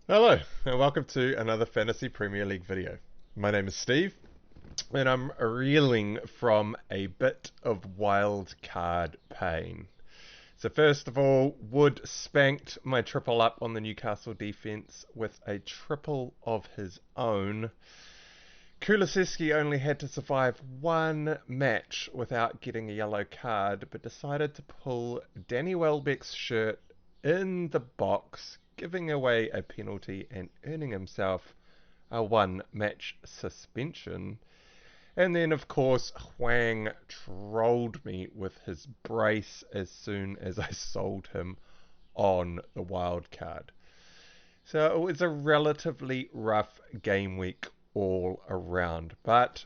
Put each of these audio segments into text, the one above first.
Hello, and welcome to another Fantasy Premier League video. My name is Steve, and I'm reeling from a bit of wild card pain. So first of all, Wood spanked my triple up on the Newcastle defence with a triple of his own. Kulusevski only had to survive one match without getting a yellow card, but decided to pull Danny Welbeck's shirt in the box, giving away a penalty and earning himself a one-match suspension. And then, of course, Hwang trolled me with his brace as soon as I sold him on the wild card. So it was a relatively rough game week all around. But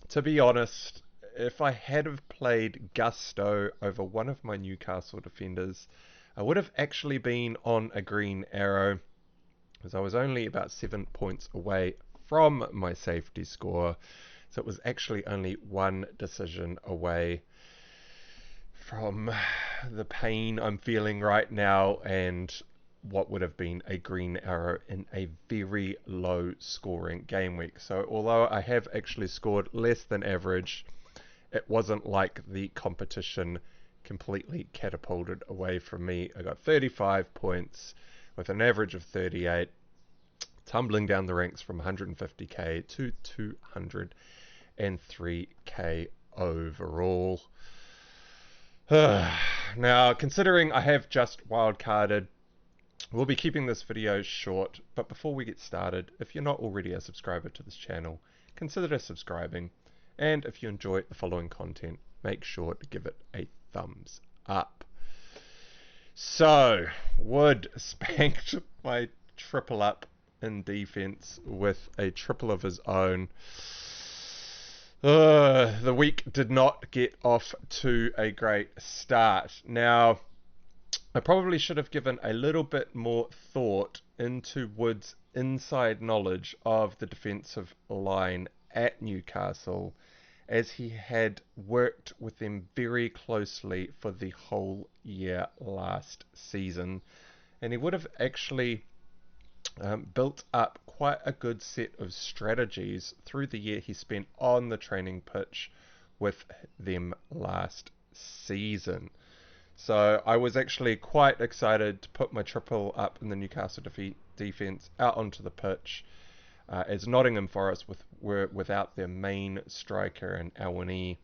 to be honest, if I had have played Gusto over one of my Newcastle defenders, I would have actually been on a green arrow, as I was only about 7 points away from my safety score. So it was actually only one decision away from the pain I'm feeling right now and what would have been a green arrow in a very low scoring game week. So although I have actually scored less than average, it wasn't like the competition completely catapulted away from me. I got 35 points with an average of 38, tumbling down the ranks from 150k to 203k overall. Now, considering I have just wildcarded, we'll be keeping this video short, but before we get started, if you're not already a subscriber to this channel, consider subscribing, and if you enjoy the following content, make sure to give it a thumbs up. So, Wood spanked my triple up in defense with a triple of his own. The week did not get off to a great start. Now, I probably should have given a little bit more thought into Wood's inside knowledge of the defensive line at Newcastle, as he had worked with them very closely for the whole year last season, and he would have actually built up quite a good set of strategies through the year he spent on the training pitch with them last season. So I was actually quite excited to put my triple up in the Newcastle defence out onto the pitch, as Nottingham Forest were without their main striker and Awani.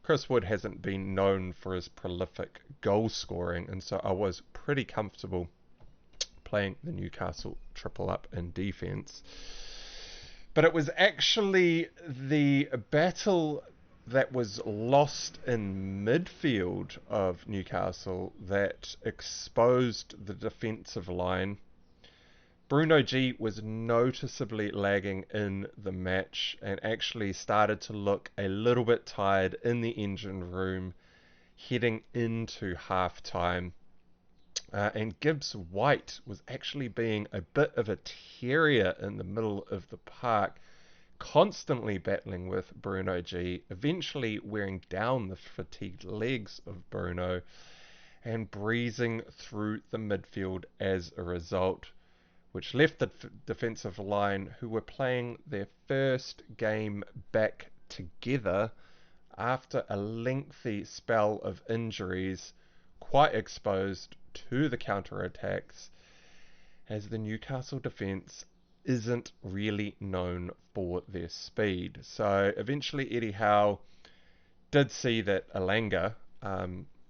Chris Wood hasn't been known for his prolific goal scoring, and so I was pretty comfortable playing the Newcastle triple up in defence. But it was actually the battle that was lost in midfield of Newcastle that exposed the defensive line. Bruno G was noticeably lagging in the match and actually started to look a little bit tired in the engine room heading into half time. And Gibbs White was actually being a bit of a terrier in the middle of the park, constantly battling with Bruno G, eventually wearing down the fatigued legs of Bruno and breezing through the midfield as a result, which left the defensive line, who were playing their first game back together after a lengthy spell of injuries, quite exposed to the counter-attacks, as the Newcastle defence isn't really known for their speed. So eventually Eddie Howe did see that Alanga,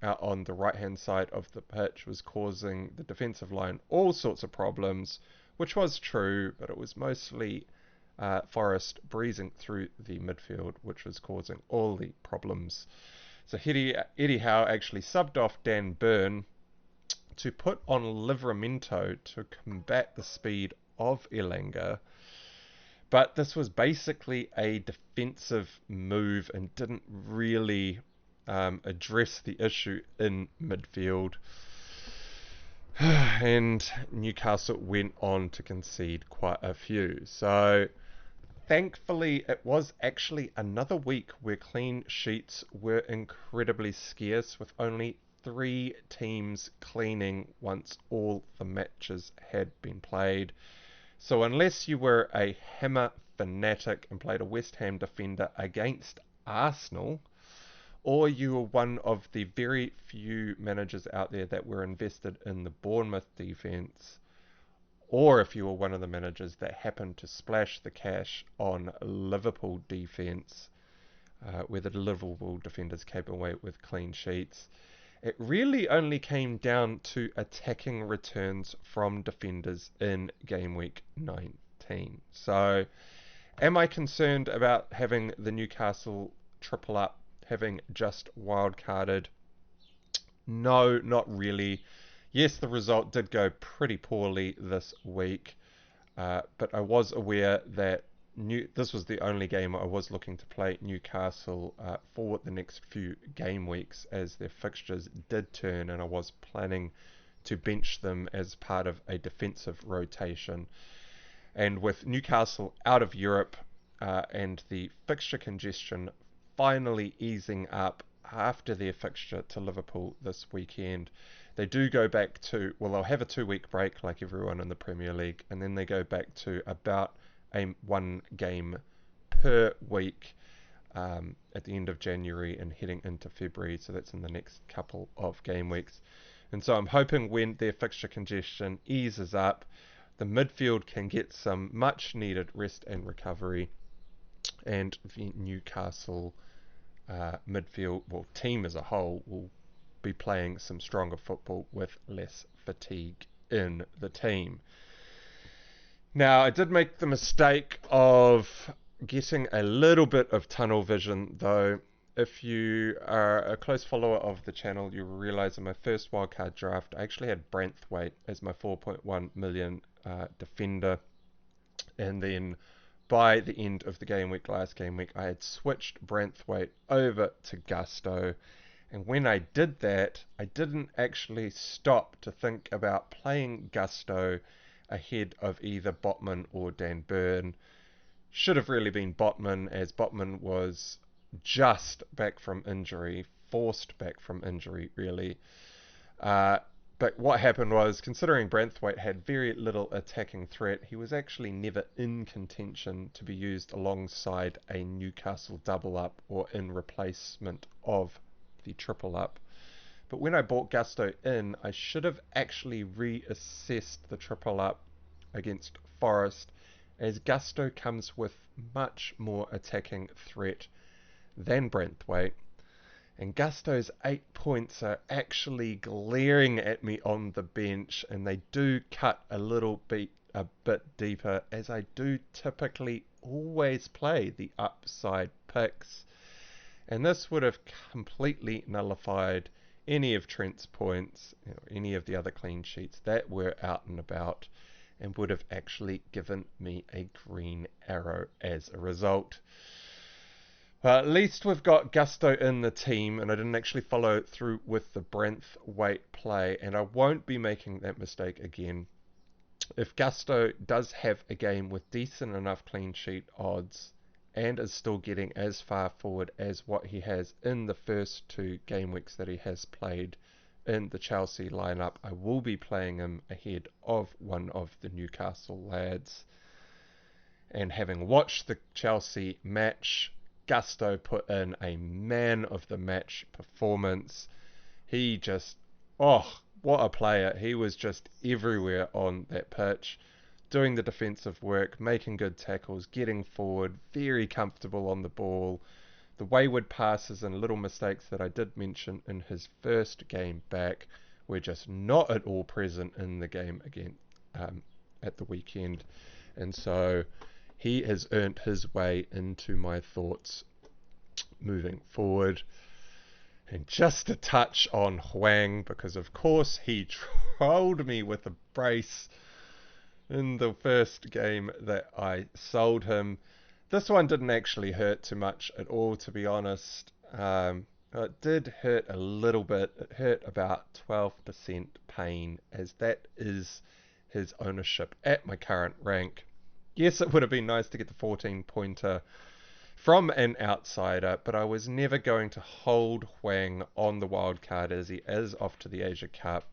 out on the right-hand side of the pitch, was causing the defensive line all sorts of problems, which was true, but it was mostly Forest breezing through the midfield, which was causing all the problems. So Eddie Howe actually subbed off Dan Burn to put on Livramento to combat the speed of Elanga. But this was basically a defensive move and didn't really address the issue in midfield. And Newcastle went on to concede quite a few. So thankfully, it was actually another week where clean sheets were incredibly scarce, with only 3 teams cleaning once all the matches had been played. So unless you were a Hammer fanatic and played a West Ham defender against Arsenal, or you were one of the very few managers out there that were invested in the Bournemouth defence, or if you were one of the managers that happened to splash the cash on Liverpool defence, where the Liverpool defenders came away with clean sheets, it really only came down to attacking returns from defenders in game week 19. So, am I concerned about having the Newcastle triple up, having just wildcarded? No, not really. Yes, the result did go pretty poorly this week, but I was aware that this was the only game I was looking to play Newcastle for the next few game weeks, as their fixtures did turn, and I was planning to bench them as part of a defensive rotation. And with Newcastle out of Europe and the fixture congestion finally easing up after their fixture to Liverpool this weekend, they do go back to, well, they'll have a 2-week break like everyone in the Premier League, and then they go back to about a 1 game per week at the end of January and heading into February. So that's in the next couple of game weeks. And so I'm hoping when their fixture congestion eases up, the midfield can get some much needed rest and recovery, and the Newcastle midfield, well, team as a whole, will be playing some stronger football with less fatigue in the team. Now, I did make the mistake of getting a little bit of tunnel vision, though. If you are a close follower of the channel, you'll realise in my first wildcard draft, I actually had Branthwaite as my 4.1 million defender. And then by the end of the game week, last game week, I had switched Branthwaite over to Gusto. And when I did that, I didn't actually stop to think about playing Gusto ahead of either Botman or Dan Burn. Should have really been Botman, as Botman was just back from injury, forced back from injury, really. But what happened was, considering Branthwaite had very little attacking threat, he was actually never in contention to be used alongside a Newcastle double up or in replacement of the triple up. But when I bought Gusto in, I should have actually reassessed the triple up against Forest, as Gusto comes with much more attacking threat than Branthwaite. And Gusto's 8 points are actually glaring at me on the bench, and they do cut a bit deeper, as I do typically always play the upside picks. And this would have completely nullified any of Trent's points, any of the other clean sheets that were out and about, and would have actually given me a green arrow as a result. At least we've got Gusto in the team, and I didn't actually follow through with the Branthwaite play, and I won't be making that mistake again. If Gusto does have a game with decent enough clean sheet odds, and is still getting as far forward as what he has in the first 2 game weeks that he has played in the Chelsea lineup, I will be playing him ahead of one of the Newcastle lads. And having watched the Chelsea match, Gusto put in a man of the match performance. He just, oh, what a player. He was just everywhere on that pitch, doing the defensive work, making good tackles, getting forward, very comfortable on the ball. The wayward passes and little mistakes that I did mention in his first game back were just not at all present in the game again at the weekend. And so he has earned his way into my thoughts moving forward. And just a touch on Hwang, because of course he trolled me with a brace in the first game that I sold him. This one didn't actually hurt too much at all, to be honest. It did hurt a little bit. It hurt about 12% pain, as that is his ownership at my current rank. Yes, it would have been nice to get the 14-pointer from an outsider, but I was never going to hold Hwang on the wildcard as he is off to the Asia Cup.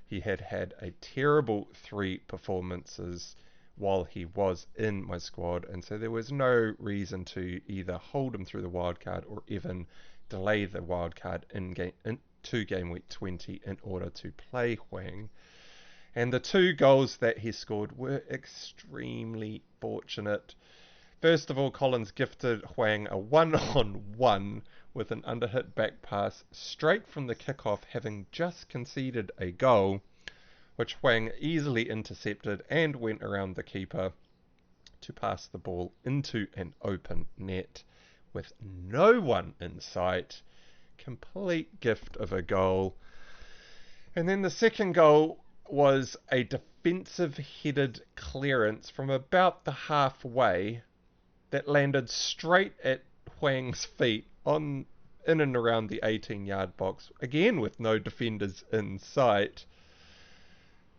He had had a terrible 3 performances while he was in my squad, and so there was no reason to either hold him through the wildcard or even delay the wildcard into game week 20 in order to play Hwang. And the 2 goals that he scored were extremely fortunate. First of all, Collins gifted Hwang a 1-on-1 with an underhit back pass straight from the kickoff, having just conceded a goal, which Hwang easily intercepted and went around the keeper to pass the ball into an open net with no one in sight. Complete gift of a goal. And then the second goal was a defensive headed clearance from about the halfway that landed straight at Hwang's feet in and around the 18-yard box, again with no defenders in sight.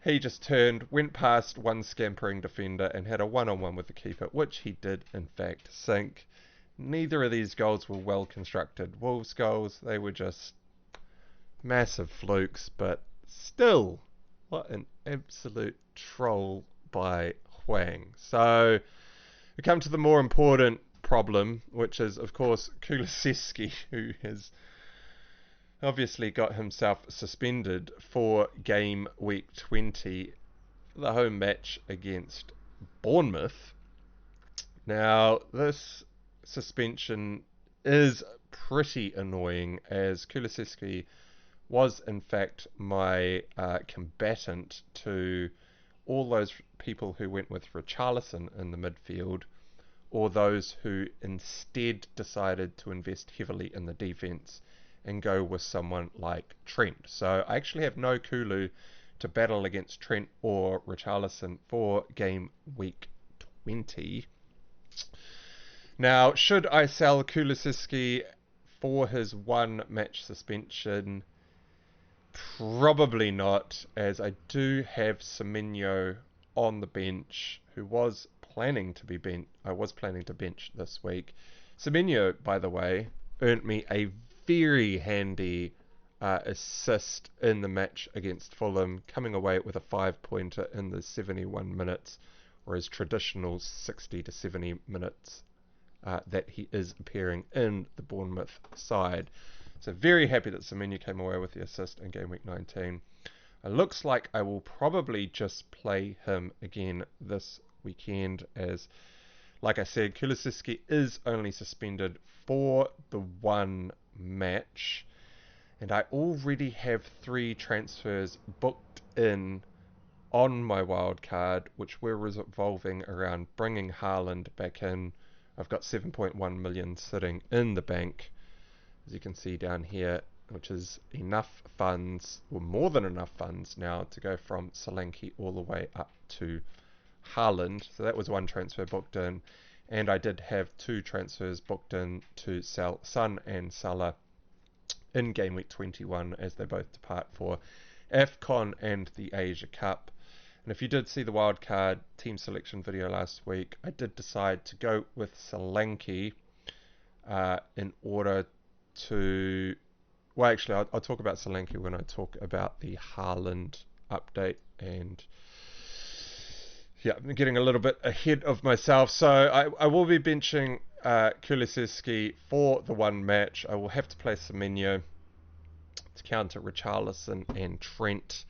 He just turned, went past one scampering defender and had a 1-on-1 with the keeper, which he did in fact sink. Neither of these goals were well constructed Wolves goals. They were just massive flukes, but still, what an absolute troll by Hwang. So we come to the more important problem, which is, of course, Kulusevski, who has obviously got himself suspended for game week 20, the home match against Bournemouth. Now, this suspension is pretty annoying, as Kulusevski was, in fact, my combatant to all those people who went with Richarlison in the midfield, or those who instead decided to invest heavily in the defence and go with someone like Trent. So I actually have no Kulu to battle against Trent or Richarlison for game week 20. Now, should I sell Kulusevski for his 1 match suspension? Probably not, as I do have Semenyo on the bench, who was planning to be I was planning to bench this week. Semenyo, by the way, earned me a very handy assist in the match against Fulham, coming away with a 5-pointer in the 71 minutes, or his traditional 60 to 70 minutes that he is appearing in the Bournemouth side. So very happy that Semenyo came away with the assist in game week 19. It looks like I will probably just play him again this weekend, as, like I said, Kulusevski is only suspended for the 1 match, and I already have 3 transfers booked in on my wildcard, which we're revolving around bringing Haaland back in. I've got 7.1 million sitting in the bank, as you can see down here, which is enough funds, or more than enough funds now, to go from Solanke all the way up to Haaland. So that was 1 transfer booked in, and I did have 2 transfers booked in to sell Son and Salah in game week 21, as they both depart for AFCON and the Asia Cup. And if you did see the wildcard team selection video last week, I did decide to go with Solanke in order to... Well, actually, I'll talk about Solanke when I talk about the Haaland update. And yeah, I'm getting a little bit ahead of myself. So I will be benching Kulusevski for the 1 match. I will have to play Semenyo to counter Richarlison and Trent.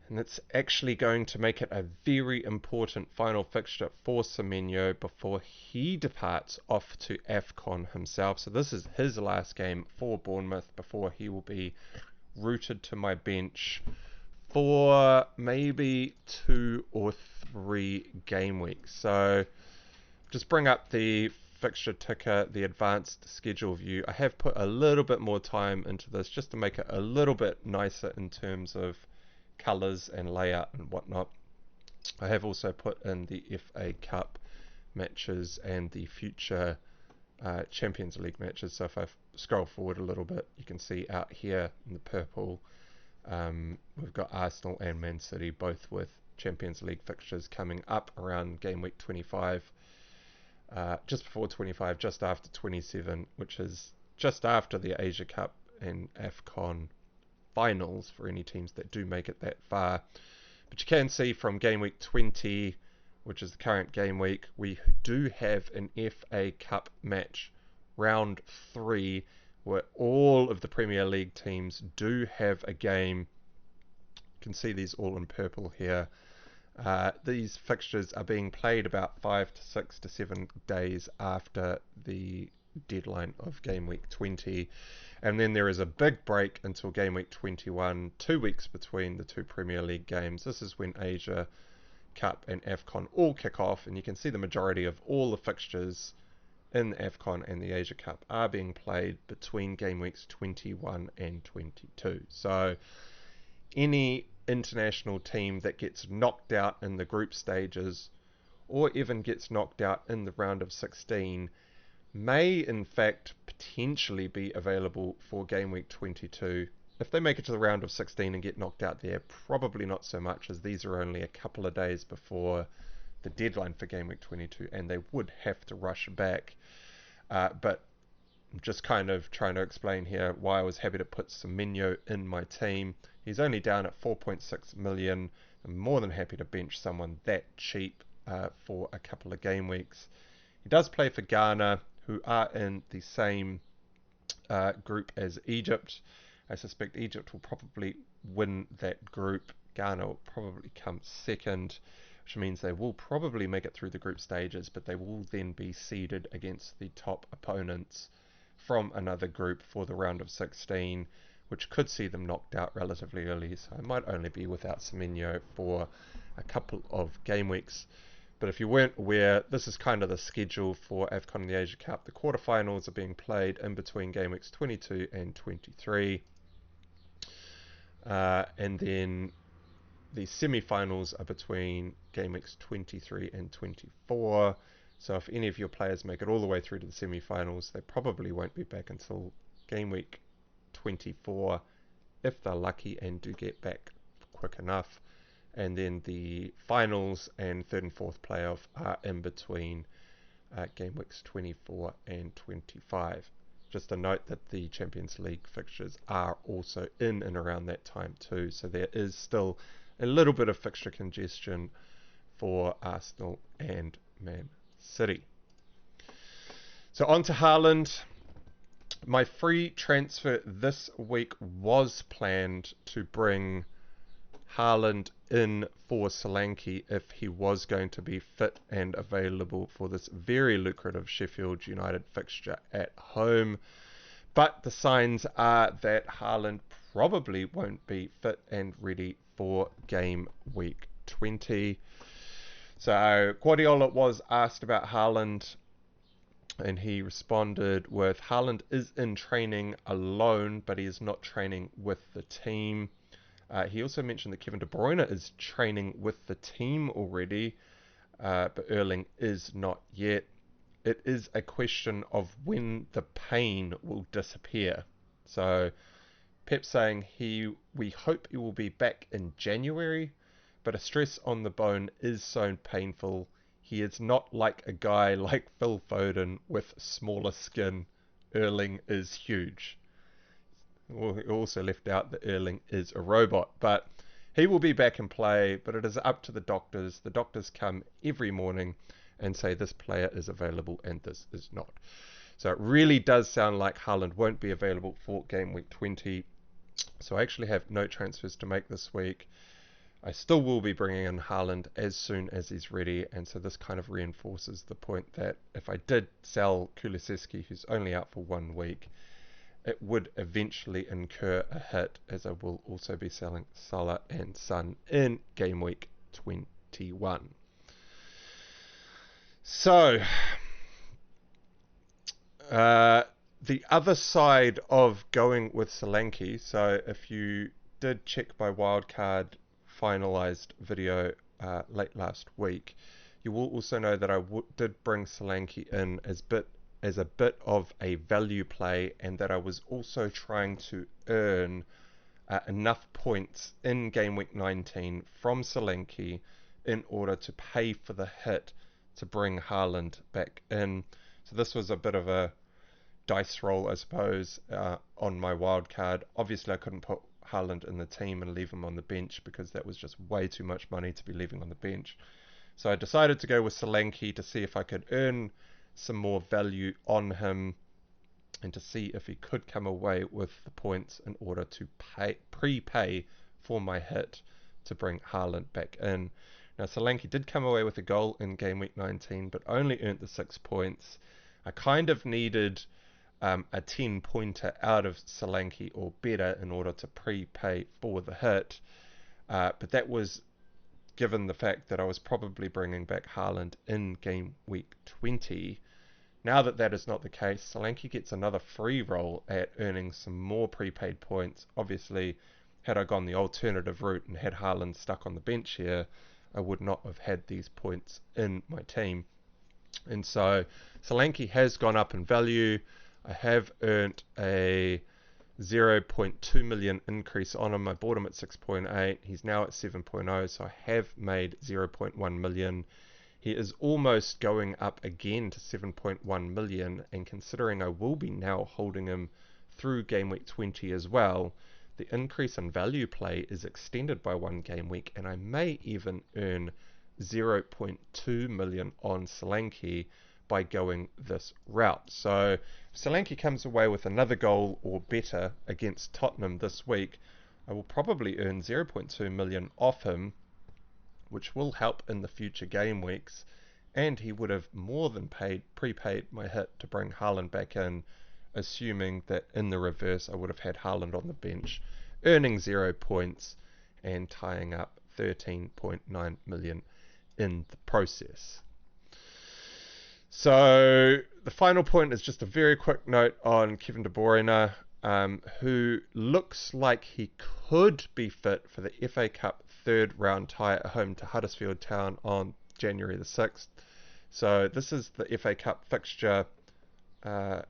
And it's actually going to make it a very important final fixture for Semenyo before he departs off to AFCON himself. So this is his last game for Bournemouth before he will be routed to my bench for maybe 2 or 3 game weeks. So just bring up the fixture ticker, the advanced schedule view. I have put a little bit more time into this just to make it a little bit nicer in terms of colours and layout and whatnot. I have also put in the FA Cup matches and the future Champions League matches. So if I scroll forward a little bit, you can see out here in the purple, we've got Arsenal and Man City both with Champions League fixtures coming up around game week 25. just before 25, just after 27, which is just after the Asia Cup and AFCON finals for any teams that do make it that far. But you can see from game week 20, which is the current game week, we do have an FA Cup match, round 3, where all of the Premier League teams do have a game. You can see these all in purple here. These fixtures are being played about 5 to 6 to 7 days after the deadline of game week 20. And then there is a big break until game week 21, 2 weeks between the two Premier League games. This is when Asia Cup and AFCON all kick off, and you can see the majority of all the fixtures in the AFCON and the Asia Cup are being played between game weeks 21 and 22. So any international team that gets knocked out in the group stages, or even gets knocked out in the round of 16, may in fact potentially be available for game week 22. If they make it to the round of 16 and get knocked out there, probably not so much, as these are only a couple of days before the deadline for game week 22, and they would have to rush back. But I'm just kind of trying to explain here why I was happy to put Semenyo in my team. He's only down at 4.6 million. I'm more than happy to bench someone that cheap for a couple of game weeks. He does play for Ghana, who are in the same group as Egypt. I suspect Egypt will probably win that group. Ghana will probably come second, which means they will probably make it through the group stages, but they will then be seeded against the top opponents from another group for the round of 16, which could see them knocked out relatively early. So I might only be without Semenyo for a couple of game weeks. But if you weren't aware, this is kind of the schedule for AFCON and the Asia Cup. The quarterfinals are being played in between game weeks 22 and 23. And then the semi-finals are between game weeks 23 and 24. So if any of your players make it all the way through to the semi-finals, they probably won't be back until game week 24, if they're lucky and do get back quick enough. And then the finals and third and fourth playoff are in between game weeks 24 and 25. Just a note that the Champions League fixtures are also in and around that time too, so there is still a little bit of fixture congestion for Arsenal and Man City. So on to Haaland. My free transfer this week was planned to bring Haaland in for Solanke if he was going to be fit and available for this very lucrative Sheffield United fixture at home. But the signs are that Haaland probably won't be fit and ready for game week 20. So Guardiola was asked about Haaland, and he responded with, Haaland is in training alone, but he is not training with the team. He also mentioned that Kevin De Bruyne is training with the team already, but Erling is not yet. It is a question of when the pain will disappear. So Pep saying we hope he will be back in January, but a stress on the bone is so painful. He is not like a guy like Phil Foden with smaller skin. Erling is huge. He also left out that Erling is a robot, but he will be back in play, but it is up to the doctors. The doctors come every morning and say this player is available and this is not. So it really does sound like Haaland won't be available for game week 20. So I actually have no transfers to make this week. I still will be bringing in Haaland as soon as he's ready, and so this kind of reinforces the point that if I did sell Kulusevski, who's only out for 1 week, it would eventually incur a hit, as I will also be selling Salah and Son in game week 21. So, the other side of going with Solanke, so if you did check my Wildcard finalized video late last week, you will also know that I did bring Solanke in as a bit of a value play, and that I was also trying to earn enough points in game week 19 from Solanke in order to pay for the hit to bring Haaland back in. So this was a bit of a dice roll, I suppose, on my wild card. Obviously, I couldn't put Haaland in the team and leave him on the bench because that was just way too much money to be leaving on the bench. So I decided to go with Solanke to see if I could earn some more value on him and to see if he could come away with the points in order to prepay for my hit to bring Haaland back in. Now, Solanke did come away with a goal in game week 19, but only earned the 6 points. I kind of needed a 10-pointer out of Solanke or better in order to prepay for the hit, but that was given the fact that I was probably bringing back Haaland in game week 20. Now that that is not the case, Solanke gets another free roll at earning some more prepaid points. Obviously, had I gone the alternative route and had Haaland stuck on the bench here, I would not have had these points in my team. And so Solanke has gone up in value. I have earned a 0.2 million increase on him. I bought him at 6.8. He's now at 7.0, so I have made 0.1 million. He is almost going up again to 7.1 million, and considering I will be now holding him through game week 20 as well, the increase in value play is extended by one game week, and I may even earn 0.2 million on Solanke by going this route. So if Solanke comes away with another goal or better against Tottenham this week, I will probably earn 0.2 million off him, which will help in the future game weeks, and he would have more than prepaid my hit to bring Haaland back in, assuming that in the reverse I would have had Haaland on the bench, earning 0 points and tying up 13.9 million in the process. So the final point is just a very quick note on Kevin De Bruyne, who looks like he could be fit for the FA Cup third round tie at home to Huddersfield Town on January the 6th. So this is the FA Cup fixture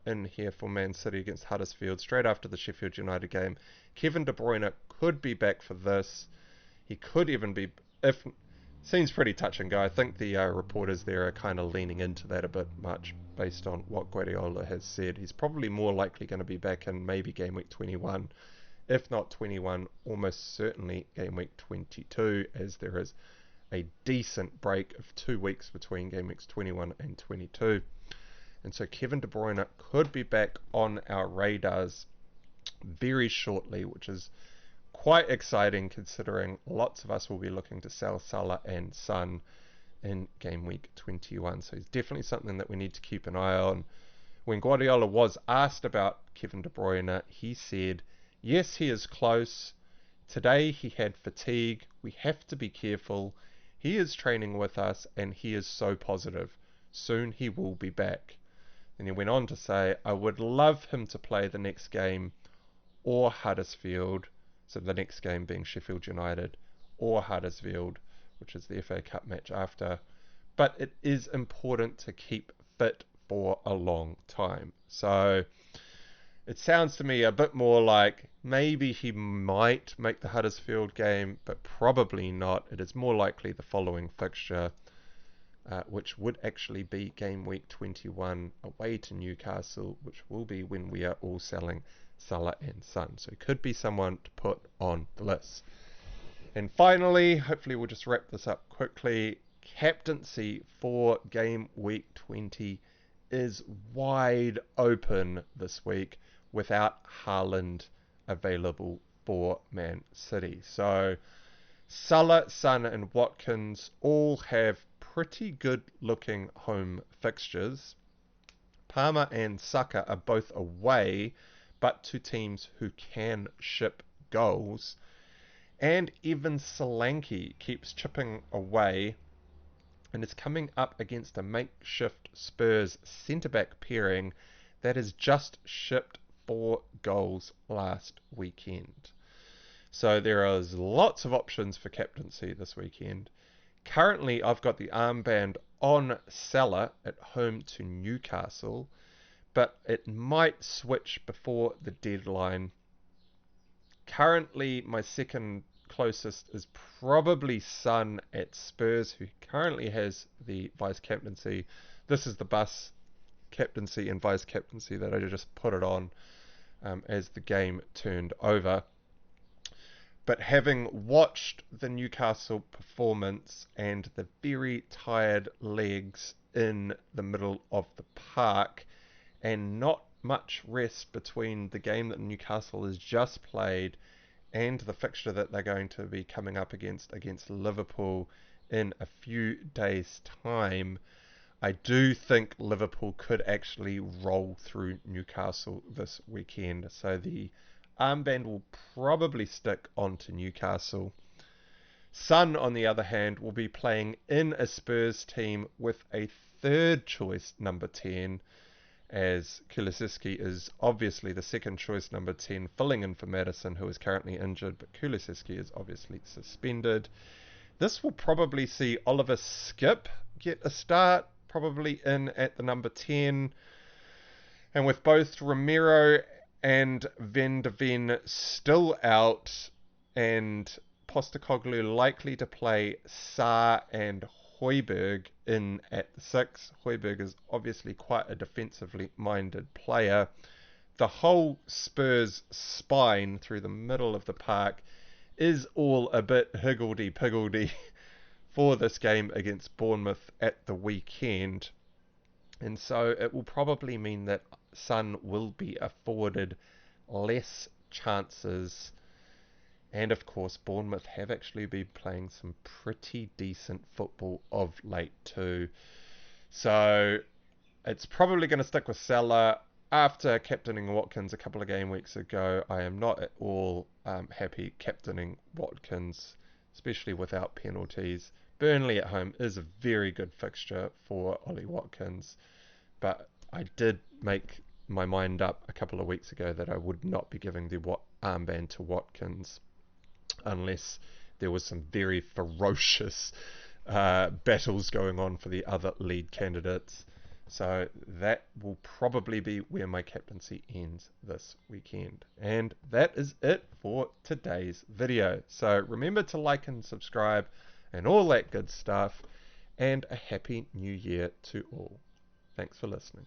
in here for Man City against Huddersfield straight after the Sheffield United game. Kevin De Bruyne could be back for this. He could even be, if seems pretty touch and go. I think the reporters there are kind of leaning into that a bit much based on what Guardiola has said. He's probably more likely going to be back in maybe game week 21. If not 21, almost certainly game week 22, as there is a decent break of 2 weeks between game weeks 21 and 22. And so Kevin De Bruyne could be back on our radars very shortly, which is quite exciting considering lots of us will be looking to sell Salah and Son in game week 21. So it's definitely something that we need to keep an eye on. When Guardiola was asked about Kevin De Bruyne, he said, yes, he is close. Today he had fatigue. We have to be careful. He is training with us and he is so positive. Soon he will be back. And he went on to say, I would love him to play the next game or Huddersfield. So the next game being Sheffield United or Huddersfield, which is the FA Cup match after. But it is important to keep fit for a long time. So it sounds to me a bit more like maybe he might make the Huddersfield game, but probably not. It is more likely the following fixture, which would actually be game week 21 away to Newcastle, which will be when we are all selling Salah and Son. So it could be someone to put on the list. And finally, hopefully we'll just wrap this up quickly. Captaincy for game week 20 is wide open this week without Haaland available for Man City. So Salah, Son and Watkins all have pretty good looking home fixtures. Palmer and Saka are both away, but to teams who can ship goals. And even Solanke keeps chipping away and is coming up against a makeshift Spurs centre-back pairing that has just shipped 4 goals last weekend. So there is lots of options for captaincy this weekend. Currently, I've got the armband on Salah at home to Newcastle, but it might switch before the deadline. Currently, my second closest is probably Son at Spurs, who currently has the vice-captaincy. This is the bus captaincy and vice-captaincy that I just put it on as the game turned over. But having watched the Newcastle performance and the very tired legs in the middle of the park, and not much rest between the game that Newcastle has just played and the fixture that they're going to be coming up against Liverpool in a few days' time, I do think Liverpool could actually roll through Newcastle this weekend. So the armband will probably stick onto Newcastle. Son, on the other hand, will be playing in a Spurs team with a third choice number 10, as Kulusevski is obviously the second choice number 10, filling in for Maddison, who is currently injured, but Kulusevski is obviously suspended. This will probably see Oliver Skip get a start, probably in at the number 10. And with both Romero and Van de Ven still out, and Postecoglou likely to play Sarr and Højbjerg in at the 6. Højbjerg is obviously quite a defensively minded player. The whole Spurs spine through the middle of the park is all a bit higgledy-piggledy for this game against Bournemouth at the weekend. And so it will probably mean that Son will be afforded less chances. And of course, Bournemouth have actually been playing some pretty decent football of late too. So it's probably going to stick with Salah. After captaining Watkins a couple of game weeks ago, I am not at all happy captaining Watkins, especially without penalties. Burnley at home is a very good fixture for Ollie Watkins, but I did make my mind up a couple of weeks ago that I would not be giving the armband to Watkins unless there was some very ferocious battles going on for the other lead candidates. So that will probably be where my captaincy ends this weekend. And that is it for today's video. So remember to like and subscribe and all that good stuff. And a happy new year to all. Thanks for listening.